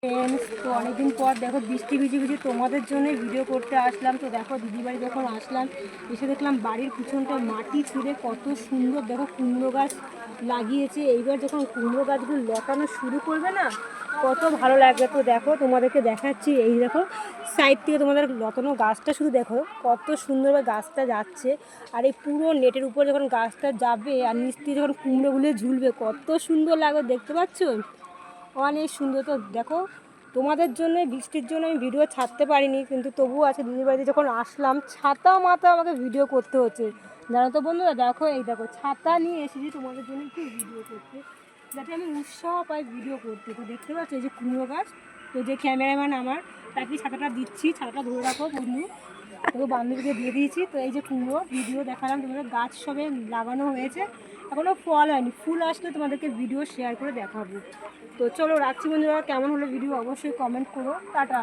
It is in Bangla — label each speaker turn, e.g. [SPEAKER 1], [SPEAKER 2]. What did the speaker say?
[SPEAKER 1] ফ্রেন্ডস, তো অনেকদিন পর দেখো বৃষ্টি ভিজে ভিজে তোমাদের জন্য ভিডিও করতে আসলাম। তো দেখো দিদি বাড়ি যখন আসলাম এসে দেখলাম বাড়ির পিছনটা মাটি ছুঁড়ে কত সুন্দর দেখো কুমড়ো গাছ লাগিয়েছে। এইবার যখন কুমড়ো গাছগুলো লতানো শুরু করবে না কত ভালো লাগবে। তো দেখো তোমাদেরকে দেখাচ্ছি, এই দেখো সাইড থেকে তোমাদের লতানো গাছটা শুধু দেখো কত সুন্দরভাবে গাছটা যাচ্ছে। আর এই পুরো নেটের উপর যখন গাছটা যাবে আর নিচ থেকে যখন কুমড়োগুলো ঝুলবে কত সুন্দর লাগবে, দেখতে পাচ্ছ অনেক সুন্দর। তো দেখো তোমাদের জন্য বৃষ্টির জন্য আমি ভিডিও ছাড়তে পারিনি, কিন্তু তবুও আছে দিদির বাড়িতে যখন আসলাম ছাতা মাথা আমাকে ভিডিও করতে হচ্ছে, জানো তো বন্ধুরা। দেখো এই দেখো ছাতা নিয়ে এসেছি তোমাদের জন্য একটু ভিডিও করতে, যাতে আমি উৎসাহ পাই ভিডিও করতে। তো দেখতে পাচ্ছ এই যে কুমড়ো গাছ, তো যে ক্যামেরাম্যান আমার তাকে ছাতাটা দিচ্ছি, ছাতাটা ধরে রাখো বন্ধু। তো বান্ধবীকে দিয়ে দিয়েছি। তো এই যে কুমড়ো ভিডিও দেখালাম তোমাদের, গাছ সবে লাগানো হয়েছে, এখনও ফল হয়নি, ফুল আসলে তোমাদেরকে ভিডিও শেয়ার করে দেখাবো। তো চলো রাখছি বন্ধুরা, কেমন হলো ভিডিও অবশ্যই কমেন্ট করো, টাটা।